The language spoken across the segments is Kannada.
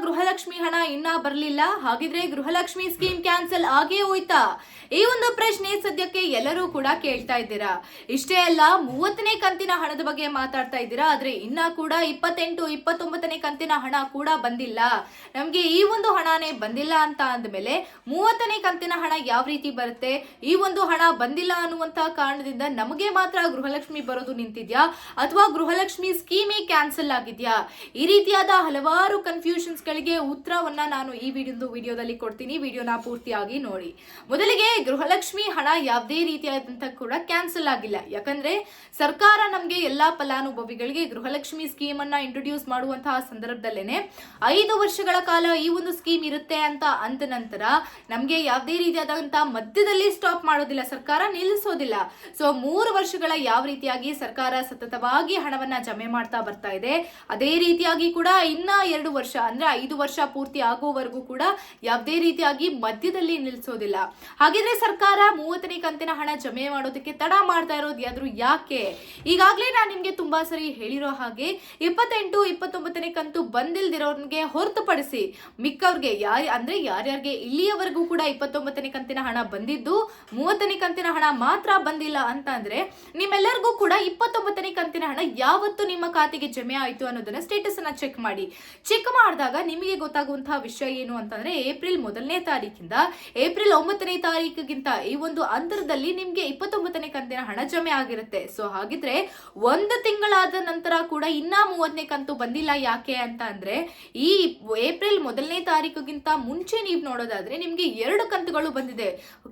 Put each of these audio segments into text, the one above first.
ಗೃಹಲಕ್ಷ್ಮಿ ಹಣ ಇನ್ನ ಬರಲಿಲ್ಲ, ಹಾಗಿದ್ರೆ ಗೃಹಲಕ್ಷ್ಮಿ ಸ್ಕೀಮ್ ಕ್ಯಾನ್ಸಲ್ ಆಗೇ ಹೋಯ್ತಾ? ಈ ಒಂದು ಪ್ರಶ್ನೆ ಸದ್ಯಕ್ಕೆ ಎಲ್ಲರೂ ಕೂಡ ಕೇಳ್ತಾ ಇದ್ದೀರಾ. ಇಷ್ಟೇ ಅಲ್ಲ, 30ನೇ ಕಂತಿನ ಹಣದ ಬಗ್ಗೆ ಮಾತಾಡ್ತಾ ಇದ್ದೀರಾ. ಆದ್ರೆ ಇನ್ನ ಕೂಡ 28, 29ನೇ ಕಂತಿನ ಹಣ ಕೂಡ ಬಂದಿಲ್ಲ. ನಮ್ಗೆ ಈ ಒಂದು ಹಣನೇ ಬಂದಿಲ್ಲ ಅಂತ ಅಂದ್ಮೇಲೆ 30ನೇ ಕಂತಿನ ಹಣ ಯಾವ ರೀತಿ ಬರುತ್ತೆ? ಈ ಒಂದು ಹಣ ಬಂದಿಲ್ಲ ಅನ್ನುವಂತ ಕಾರಣದಿಂದ ನಮಗೆ ಮಾತ್ರ ಗೃಹಲಕ್ಷ್ಮಿ ಬರೋದು ನಿಂತಿದ್ಯಾ, ಅಥವಾ ಗೃಹಲಕ್ಷ್ಮಿ ಸ್ಕೀಮೇ ಕ್ಯಾನ್ಸಲ್ ಆಗಿದ್ಯಾ? ಈ ರೀತಿಯಾದ ಹಲವಾರು ಕನ್ಫ್ಯೂಷನ್ಸ್ ಗಳಿಗೆ ಉತ್ತರವನ್ನ ನಾನು ಈ ವಿಡಿಯೋದಲ್ಲಿ ಕೊಡ್ತೀನಿ. ವಿಡಿಯೋನ ಪೂರ್ತಿಯಾಗಿ ನೋಡಿ. ಮೊದಲಿಗೆ ಗೃಹಲಕ್ಷ್ಮಿ ಹಣ ಯಾವುದೇ ರೀತಿಯಾದಂತ ಕೂಡ ಕ್ಯಾನ್ಸಲ್ ಆಗಿಲ್ಲ. ಯಾಕಂದ್ರೆ ಸರ್ಕಾರ ನಮ್ಗೆ ಎಲ್ಲಾ ಫಲಾನುಭವಿಗಳಿಗೆ ಗೃಹಲಕ್ಷ್ಮಿ ಸ್ಕೀಮ್ ಅನ್ನ ಇಂಟ್ರೊಡ್ಯೂಸ್ ಮಾಡುವಂತಹ ಸಂದರ್ಭದಲ್ಲೇನೆ 5 ವರ್ಷಗಳ ಕಾಲ ಈ ಒಂದು ಸ್ಕೀಮ್ ಇರುತ್ತೆ ಅಂತ ಅಂದ ನಂತರ ನಮ್ಗೆ ಯಾವುದೇ ರೀತಿಯಾದಂತಹ ಮಧ್ಯದಲ್ಲಿ ಸ್ಟಾಪ್ ಮಾಡೋದಿಲ್ಲ, ಸರ್ಕಾರ ನಿಲ್ಲಿಸೋದಿಲ್ಲ. ಸೊ 3 ವರ್ಷಗಳ ಯಾವ ರೀತಿಯಾಗಿ ಸರ್ಕಾರ ಸತತವಾಗಿ ಹಣವನ್ನ ಜಮೆ ಮಾಡ್ತಾ ಬರ್ತಾ ಇದೆ, ಅದೇ ರೀತಿಯಾಗಿ ಕೂಡ ಇನ್ನ 2 ವರ್ಷ ಅಂದ್ರೆ 5 ವರ್ಷ ಪೂರ್ತಿ ಆಗುವವರೆಗೂ ಕೂಡ ಯಾವುದೇ ರೀತಿಯಾಗಿ ಮಧ್ಯದಲ್ಲಿ ನಿಲ್ಲಿಸೋದಿಲ್ಲ. ಹಾಗಿದ್ರೆ ಸರ್ಕಾರ 30ನೇ ಕಂತಿನ ಹಣ ಜಮೆ ಮಾಡೋದಕ್ಕೆ ತಡ ಮಾಡ್ತಾ ಇರೋದು ಯಾಕೆ? ಈಗಾಗಲೇ ನಾನು ನಿಮ್ಗೆ ತುಂಬಾ ಸರಿ ಹೇಳಿರೋ ಹಾಗೆ 28, 29ನೇ ಕಂತು ಬಂದಿಲ್ದಿರೋರ್ಗೆ ಹೊರತುಪಡಿಸಿ ಮಿಕ್ಕವ್ರಿಗೆ ಯಾರ್ಯಾರಿಗೆ ಇಲ್ಲಿಯವರೆಗೂ ಕೂಡ 29ನೇ ಕಂತಿನ ಹಣ ಬಂದಿದ್ದು 30ನೇ ಕಂತಿನ ಹಣ ಮಾತ್ರ ಬಂದಿಲ್ಲ ಅಂತ ಅಂದ್ರೆ ನಿಮ್ಮೆಲ್ಲರಿಗೂ ಕೂಡ 29ನೇ ಕಂತಿನ ಹಣ ಯಾವತ್ತು ನಿಮ್ಮ ಖಾತೆಗೆ ಜಮೆ ಆಯ್ತು ಅನ್ನೋದನ್ನ ಸ್ಟೇಟಸ್ ಅನ್ನ ಚೆಕ್ ಮಾಡಿದಾಗ ನಿಮಗೆ ಗೊತ್ತಾಗುವಂತಹ ವಿಷಯ ಏನು ಅಂತಂದ್ರೆ ಏಪ್ರಿಲ್ 1ನೇ ತಾರೀಕಿಂದ ಏಪ್ರಿಲ್ 9ನೇ ತಾರೀಕಿಗಿಂತ ಈ ಒಂದು ಅಂತರದಲ್ಲಿ ನಿಮ್ಗೆ 29ನೇ ಕಂತಿನ ಹಣ ಜಮೆ ಆಗಿರುತ್ತೆ. ಸೊ ಹಾಗಿದ್ರೆ 1 ತಿಂಗಳಾದ ನಂತರ ಕೂಡ ಇನ್ನ 30ನೇ ಕಂತು ಬಂದಿಲ್ಲ. ಯಾಕೆ ಅಂತ ಅಂದ್ರೆ ಈ ಏಪ್ರಿಲ್ 1ನೇ ತಾರೀಕಿಗಿಂತ ಮುಂಚೆ ನೀವು ನೋಡೋದಾದ್ರೆ ನಿಮ್ಗೆ 2 ಕಂತುಗಳು ಬಂದಿದೆ.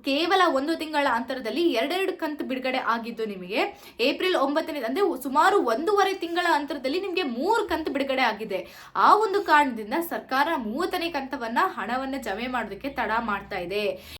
ಕೇವಲ 1 ತಿಂಗಳ ಅಂತರದಲ್ಲಿ 2 ಕಂತು ಬಿಡುಗಡೆ ಆಗಿದ್ದು ನಿಮಗೆ ಏಪ್ರಿಲ್ 9ನೇ ಅಂದ್ರೆ ಸುಮಾರು 1.5 ತಿಂಗಳ ಅಂತರದಲ್ಲಿ ನಿಮ್ಗೆ 3 ಕಂತು ಬಿಡುಗಡೆ ಆಗಿದೆ. ಆ ಒಂದು ಕಾರಣದಿಂದ ಸರ್ಕಾರ 30ನೇ ಕಂತವನ್ನ ಹಣವನ್ನ ಜಮೆ ಮಾಡೋದಕ್ಕೆ ತಡ ಮಾಡ್ತಾ ಇದೆ.